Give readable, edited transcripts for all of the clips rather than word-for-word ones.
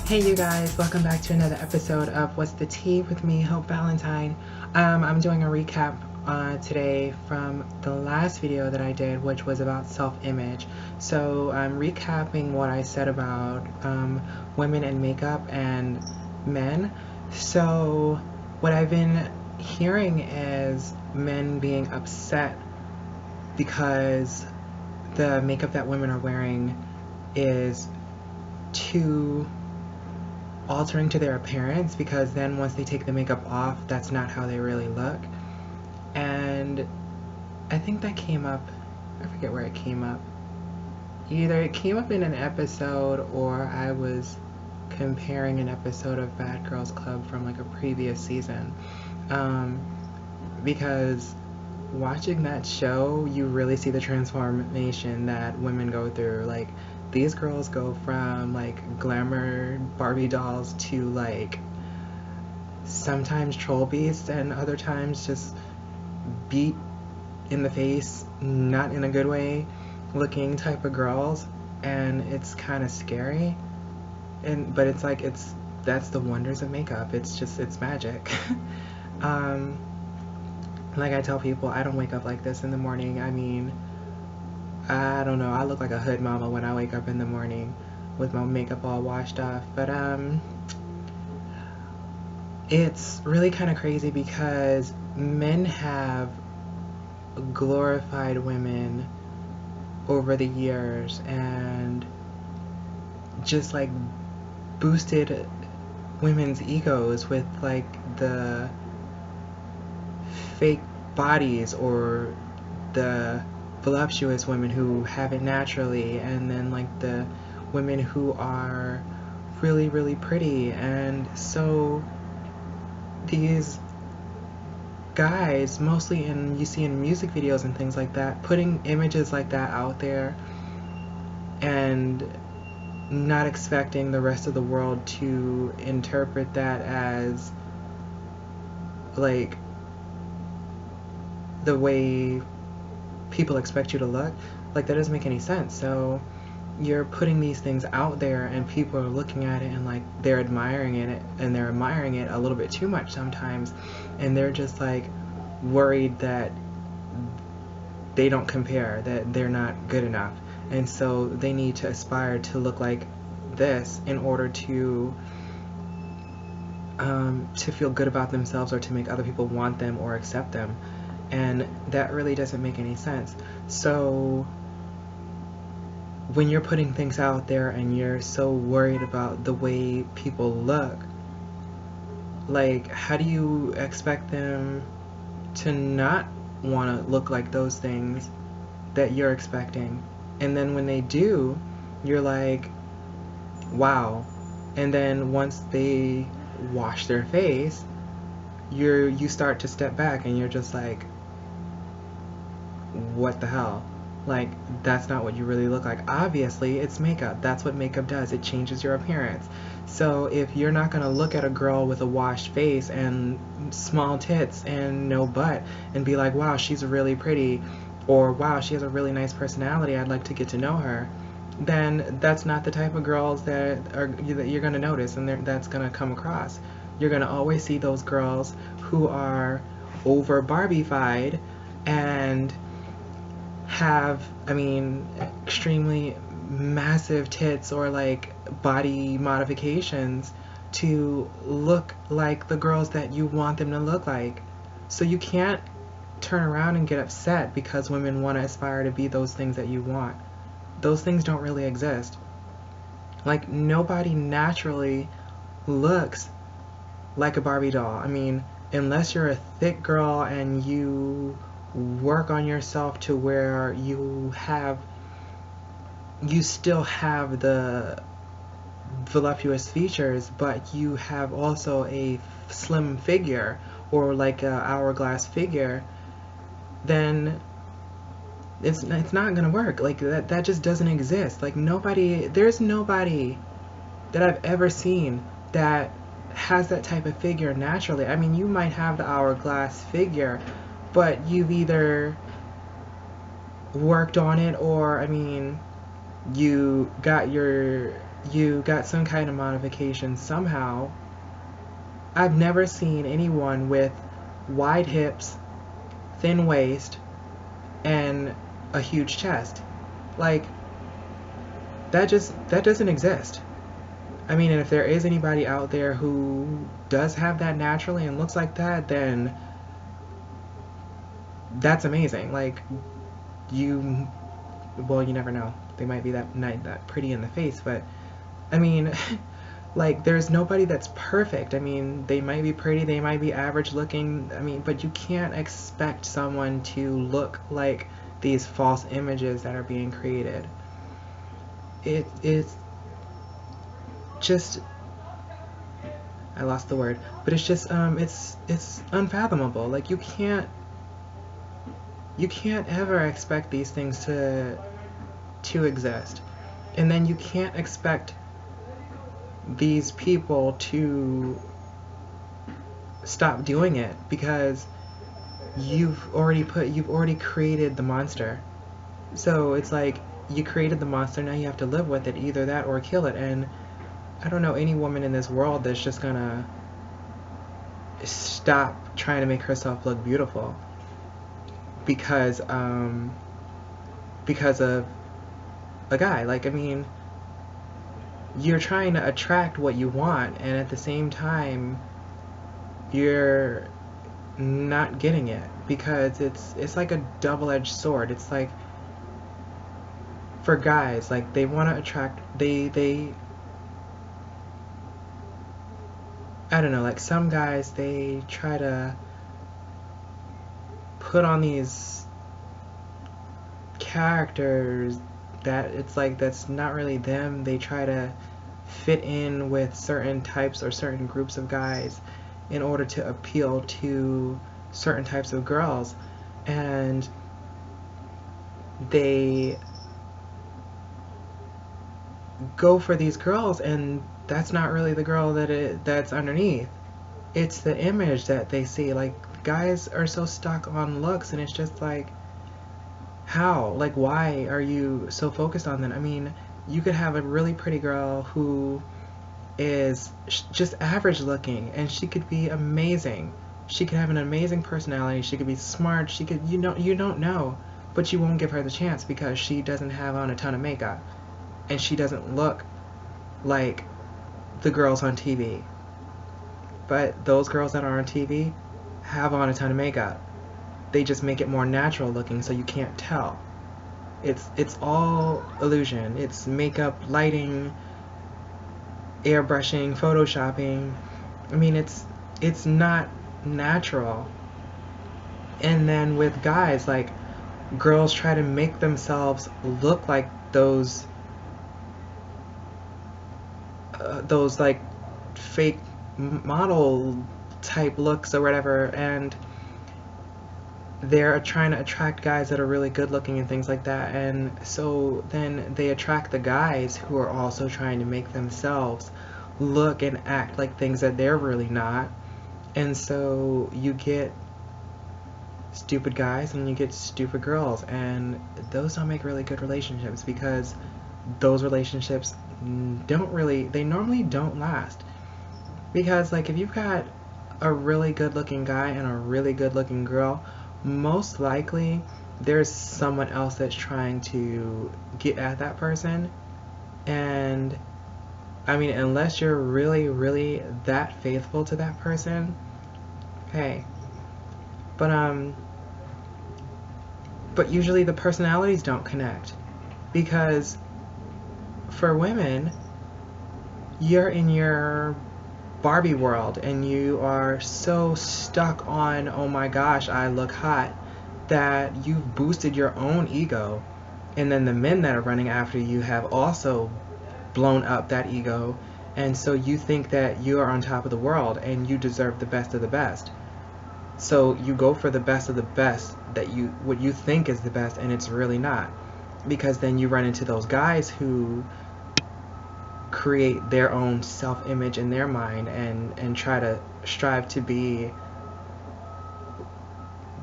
Hey you guys, welcome back to another episode of What's the Tea with me, Hope Valentine. I'm doing a recap today from the last video that I did, which was about self-image. So I'm recapping what I said about women and makeup and men. So what I've been hearing is men being upset because the makeup that women are wearing is too altering to their appearance, because then once they take the makeup off, that's not how they really look. And I think that came up, I forget where it came up. Either it came up in an episode or I was comparing an episode of Bad Girls Club from like a previous season. Because watching that show, you really see the transformation that women go through. Like, these girls go from like glamour Barbie dolls to like sometimes troll beasts and other times just beat in the face, not in a good way, looking type of girls. And it's kind of scary. But it's like, that's the wonders of makeup. It's magic. Like I tell people, I don't wake up like this in the morning. I mean, I don't know, I look like a hood mama when I wake up in the morning with my makeup all washed off. But it's really kind of crazy because men have glorified women over the years and just like boosted women's egos with like the fake bodies or the voluptuous women who have it naturally, and then like the women who are really, really pretty. And so these guys, mostly you see in music videos and things like that, putting images like that out there and not expecting the rest of the world to interpret that as like the way people expect you to look. Like, that doesn't make any sense. So you're putting these things out there and people are looking at it and like they're admiring it, and they're admiring it a little bit too much sometimes, and they're just like worried that they don't compare, that they're not good enough, and so they need to aspire to look like this in order to feel good about themselves or to make other people want them or accept them. And that really doesn't make any sense. So when you're putting things out there and you're so worried about the way people look, like, how do you expect them to not want to look like those things that you're expecting? And then when they do, you're like, wow. And then once they wash their face, you start to step back and you're just like, what the hell? Like, that's not what you really look like. Obviously, it's makeup. That's what makeup does. It changes your appearance. So if you're not gonna look at a girl with a washed face and small tits and no butt and be like, wow, she's really pretty, or wow, she has a really nice personality, I'd like to get to know her, then that's not the type of girls that you're gonna notice, and that's gonna come across. You're gonna always see those girls who are over Barbified and have, I mean, extremely massive tits or like body modifications to look like the girls that you want them to look like. So you can't turn around and get upset because women want to aspire to be those things that you want. Those things don't really exist. Like, nobody naturally looks like a Barbie doll. I mean, unless you're a thick girl and you work on yourself to where you still have the voluptuous features, but you have also a slim figure or like a hourglass figure, then it's not gonna work. Like, that just doesn't exist. Like, there's nobody that I've ever seen that has that type of figure naturally. I mean, you might have the hourglass figure, but you've either worked on it, or, I mean, you got your you got some kind of modification somehow. I've never seen anyone with wide hips, thin waist, and a huge chest. Like, that doesn't exist. I mean, and if there is anybody out there who does have that naturally and looks like that, then that's amazing. Like, you, well, you never know. They might be that not that pretty in the face, but I mean, like, there's nobody that's perfect. I mean, they might be pretty, they might be average looking. I mean, but you can't expect someone to look like these false images that are being created. It is just, I lost the word, but it's just it's unfathomable. Like, you can't ever expect these things to exist. And then you can't expect these people to stop doing it because you've already created the monster. So it's like, you created the monster, now you have to live with it, either that or kill it. And I don't know any woman in this world that's just gonna stop trying to make herself look beautiful because of a guy. Like, I mean, you're trying to attract what you want, and at the same time you're not getting it, because it's like a double-edged sword. It's like, for guys, like, they want to attract, they I don't know, like, some guys, they try to put on these characters that it's like, that's not really them. They try to fit in with certain types or certain groups of guys in order to appeal to certain types of girls, and they go for these girls, and that's not really the girl that's underneath. It's the image that they see. Like, guys are so stuck on looks, and it's just like, how? Like, why are you so focused on that? I mean, you could have a really pretty girl who is just average looking, and she could be amazing. She could have an amazing personality. She could be smart. She could, you don't know, but you won't give her the chance because she doesn't have on a ton of makeup, and she doesn't look like the girls on TV. But those girls that are on TV have on a ton of makeup. They just make it more natural looking, so you can't tell. It's all illusion. It's makeup, lighting, airbrushing, photoshopping. I mean, it's not natural. And then with guys, like, girls try to make themselves look like those like fake model type looks or whatever, and they're trying to attract guys that are really good looking and things like that. And so then they attract the guys who are also trying to make themselves look and act like things that they're really not. And so you get stupid guys and you get stupid girls, and those don't make really good relationships, because those relationships they normally don't last. Because, like, if you've got a really good looking guy and a really good looking girl, most likely there's someone else that's trying to get at that person. And I mean, unless you're really, really that faithful to that person, hey. But usually the personalities don't connect, because for women, you're in your Barbie world and you are so stuck on, oh my gosh, I look hot, that you've boosted your own ego, and then the men that are running after you have also blown up that ego, and so you think that you are on top of the world and you deserve the best of the best. So you go for the best of the best, what you think is the best, and it's really not. Because then you run into those guys who create their own self-image in their mind and try to strive to be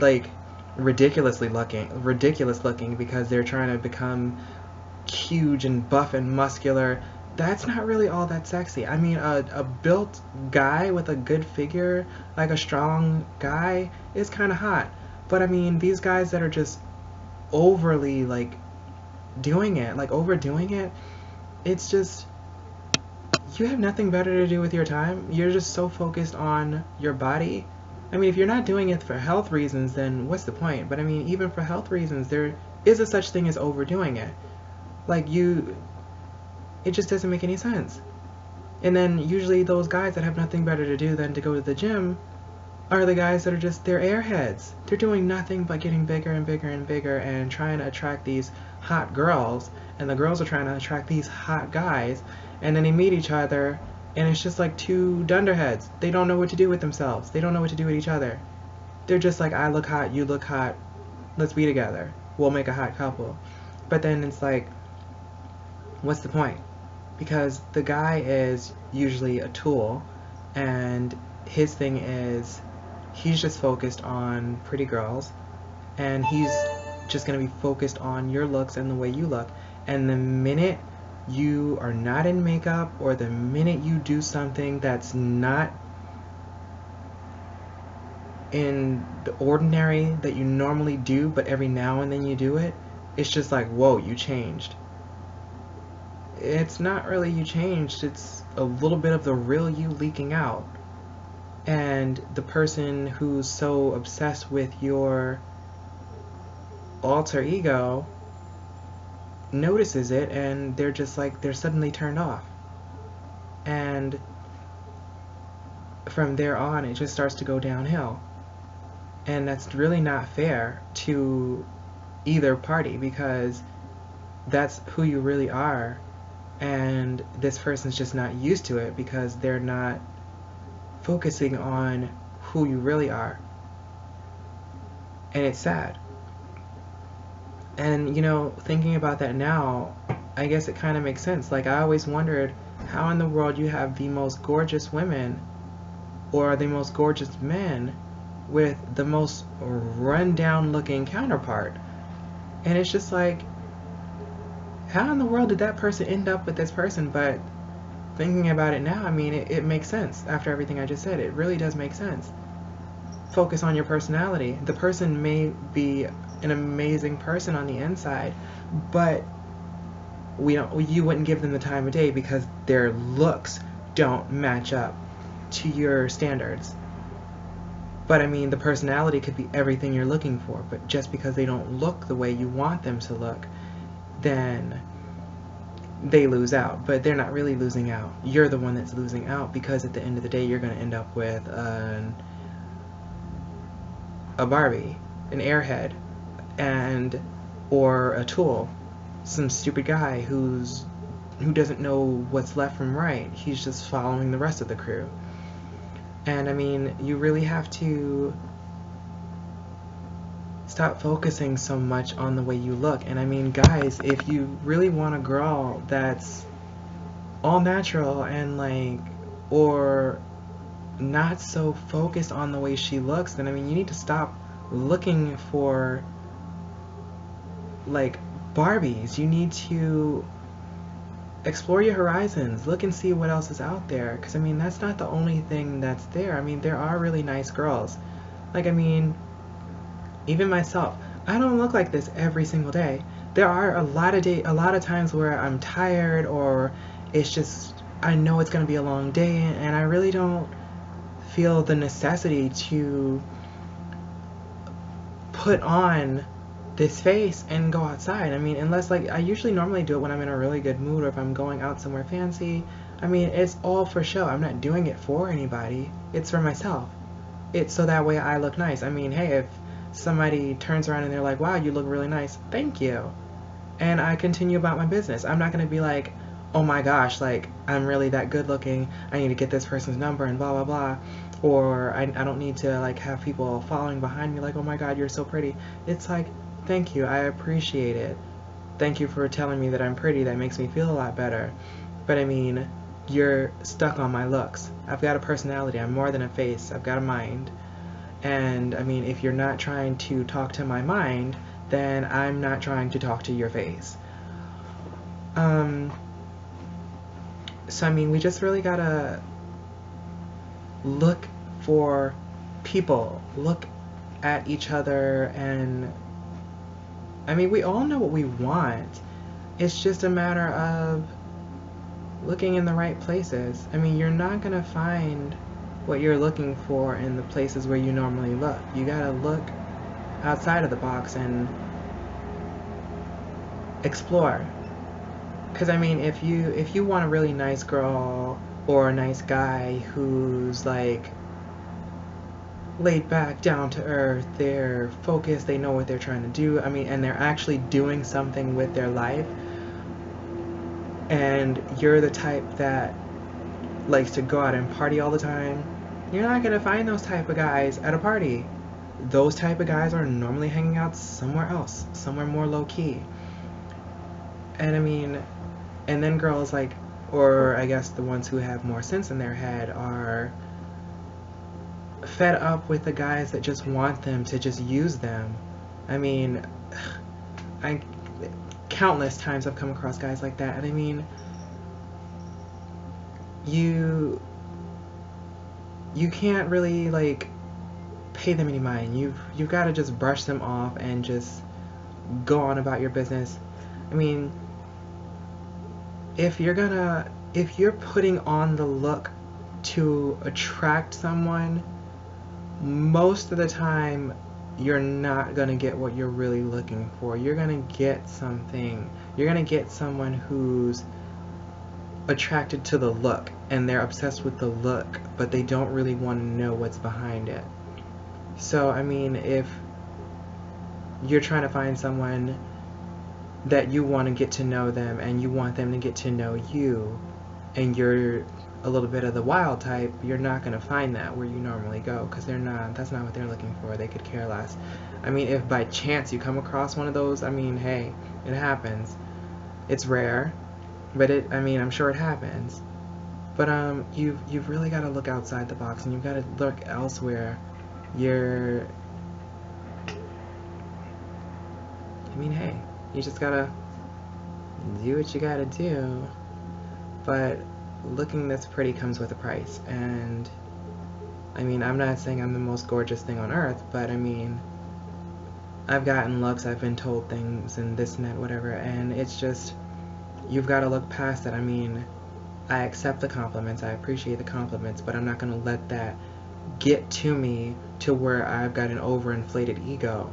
like ridiculous looking, because they're trying to become huge and buff and muscular, that's not really all that sexy. I mean, a built guy with a good figure, like a strong guy, is kind of hot. But I mean, these guys that are just overly like doing it, like overdoing it, it's just, you have nothing better to do with your time. You're just so focused on your body. I mean, if you're not doing it for health reasons, then what's the point? But I mean, even for health reasons, there is a such thing as overdoing it. Like it just doesn't make any sense. And then usually those guys that have nothing better to do than to go to the gym are the guys that are just, they're airheads. They're doing nothing but getting bigger and bigger and bigger and trying to attract these hot girls, and the girls are trying to attract these hot guys, and then they meet each other and it's just like two dunderheads. They don't know what to do with themselves. They don't know what to do with each other. They're just like, I look hot, you look hot, let's be together. We'll make a hot couple. But then it's like, what's the point? Because the guy is usually a tool, and his thing is he's just focused on pretty girls, and he's just going to be focused on your looks and the way you look. And the minute you are not in makeup, or the minute you do something that's not in the ordinary that you normally do, but every now and then you do it, it's just like, whoa, you changed. It's not really you changed, it's a little bit of the real you leaking out. And the person who's so obsessed with your alter ego notices it, and they're just like, they're suddenly turned off. And from there on, it just starts to go downhill. And that's really not fair to either party, because that's who you really are. And this person's just not used to it because they're not focusing on who you really are. And it's sad. And, you know, thinking about that now, I guess it kind of makes sense. Like, I always wondered how in the world you have the most gorgeous women or the most gorgeous men with the most run-down looking counterpart. And it's just like, how in the world did that person end up with this person? But thinking about it now, I mean, it makes sense after everything I just said. It really does make sense. Focus on your personality. The person may be an amazing person on the inside, but you wouldn't give them the time of day because their looks don't match up to your standards. But I mean, the personality could be everything you're looking for, but just because they don't look the way you want them to look, then they lose out. But they're not really losing out. You're the one that's losing out, because at the end of the day, you're going to end up with a Barbie, an airhead, or a tool, some stupid guy who doesn't know what's left from right. He's just following the rest of the crew. And I mean, you really have to stop focusing so much on the way you look. And I mean, guys, if you really want a girl that's all natural and like, or not so focused on the way she looks, then I mean, you need to stop looking for like Barbies. You need to explore your horizons, look and see what else is out there, because I mean, that's not the only thing that's there. I mean, there are really nice girls. Like, I mean, even myself, I don't look like this every single day. There are a lot of times where I'm tired, or it's just, I know it's going to be a long day, and I really don't feel the necessity to put on this face and go outside. I mean, unless, like, I usually normally do it when I'm in a really good mood, or if I'm going out somewhere fancy. I mean, it's all for show. I'm not doing it for anybody. It's for myself. It's so that way I look nice. I mean, hey, if somebody turns around and they're like, wow, you look really nice, thank you, and I continue about my business. I'm not going to be like, oh my gosh, like, I'm really that good looking, I need to get this person's number and blah blah blah. Or I don't need to like have people following behind me like, oh my god, you're so pretty. It's like, thank you, I appreciate it. Thank you for telling me that I'm pretty. That makes me feel a lot better. But I mean, you're stuck on my looks. I've got a personality. I'm more than a face. I've got a mind. And I mean, if you're not trying to talk to my mind, then I'm not trying to talk to your face. So I mean, we just really gotta look for people, look at each other, and I mean, we all know what we want. It's just a matter of looking in the right places. I mean, you're not gonna find what you're looking for in the places where you normally look. You gotta look outside of the box and explore. Because I mean, if you want a really nice girl or a nice guy who's like laid back, down to earth, they're focused, they know what they're trying to do, I mean, and they're actually doing something with their life, and you're the type that likes to go out and party all the time, you're not gonna find those type of guys at a party. Those type of guys are normally hanging out somewhere else, somewhere more low key. And I mean, and then girls like, or I guess the ones who have more sense in their head are fed up with the guys that just want them to just use them. I mean, I countless times I've come across guys like that, and I mean, you can't really like pay them any mind. You've got to just brush them off and just go on about your business. I mean, if you're putting on the look to attract someone, most of the time you're not gonna get what you're really looking for. You're gonna get something. You're gonna get someone who's attracted to the look and they're obsessed with the look, but they don't really want to know what's behind it. So I mean, if you're trying to find someone that you want to get to know them and you want them to get to know you, and you're a little bit of the wild type, you're not going to find that where you normally go, because that's not what they're looking for. They could care less. I mean, if by chance you come across one of those, I mean, hey, it happens. It's rare, but I mean, I'm sure it happens. But you've really got to look outside the box, and you've got to look elsewhere. I mean, hey, you just gotta do what you gotta do. But looking this pretty comes with a price. And I mean, I'm not saying I'm the most gorgeous thing on earth, but I mean, I've gotten looks, I've been told things, and this and that, whatever, and it's just, you've got to look past it. I mean, I accept the compliments, I appreciate the compliments, but I'm not going to let that get to me to where I've got an overinflated ego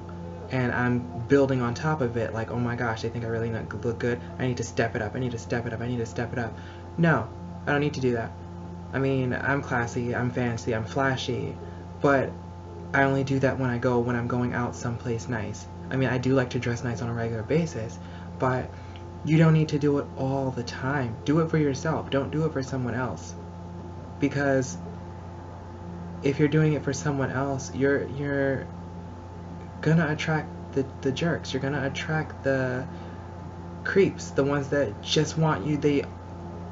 and I'm building on top of it like, oh my gosh, they think I really look good, I need to step it up, I need to step it up, I need to step it up. No, I don't need to do that. I mean, I'm classy, I'm fancy, I'm flashy, but I only do that when I'm going out someplace nice. I mean, I do like to dress nice on a regular basis, but you don't need to do it all the time. Do it for yourself. Don't do it for someone else. Because if you're doing it for someone else, you're gonna attract the jerks. You're gonna attract the creeps, the ones that just want you, they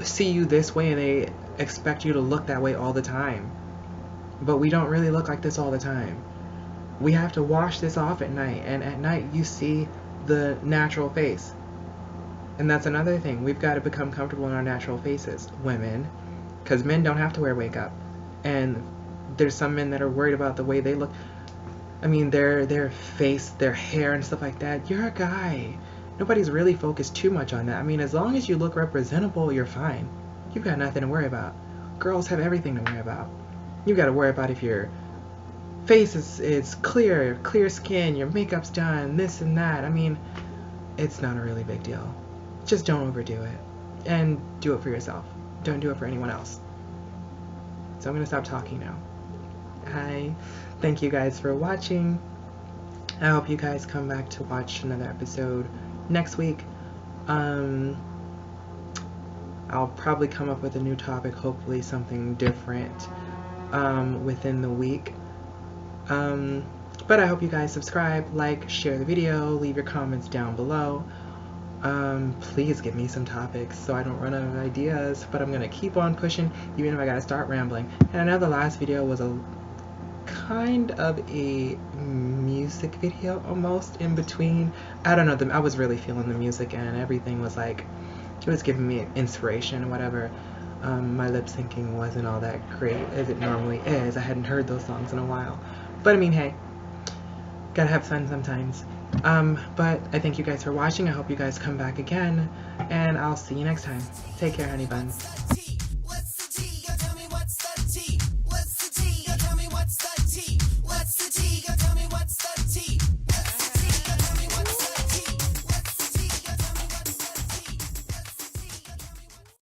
see you this way and they expect you to look that way all the time. But we don't really look like this all the time. We have to wash this off at night, and at night you see the natural face. And that's another thing. We've got to become comfortable in our natural faces, women, because men don't have to wear makeup. And there's some men that are worried about the way they look. I mean, their face, their hair and stuff like that. You're a guy. Nobody's really focused too much on that. I mean, as long as you look representable, you're fine. You've got nothing to worry about. Girls have everything to worry about. You've got to worry about if your face is clear skin, your makeup's done, this and that. I mean, it's not a really big deal. Just don't overdo it. And do it for yourself. Don't do it for anyone else. So I'm going to stop talking now. Hi. Thank you guys for watching. I hope you guys come back to watch another episode next week. I'll probably come up with a new topic, hopefully something different within the week. But I hope you guys subscribe, like, share the video, leave your comments down below. Please give me some topics so I don't run out of ideas, but I'm gonna keep on pushing even if I gotta start rambling. And I know the last video was a kind of a music video almost in between. I don't know, I was really feeling the music and everything was like, it was giving me inspiration or whatever. my lip syncing wasn't all that great as it normally is. I hadn't heard those songs in a while. But I mean, hey, gotta have fun sometimes. But I thank you guys for watching. I hope you guys come back again, and I'll see you next time. Take care, honey buns.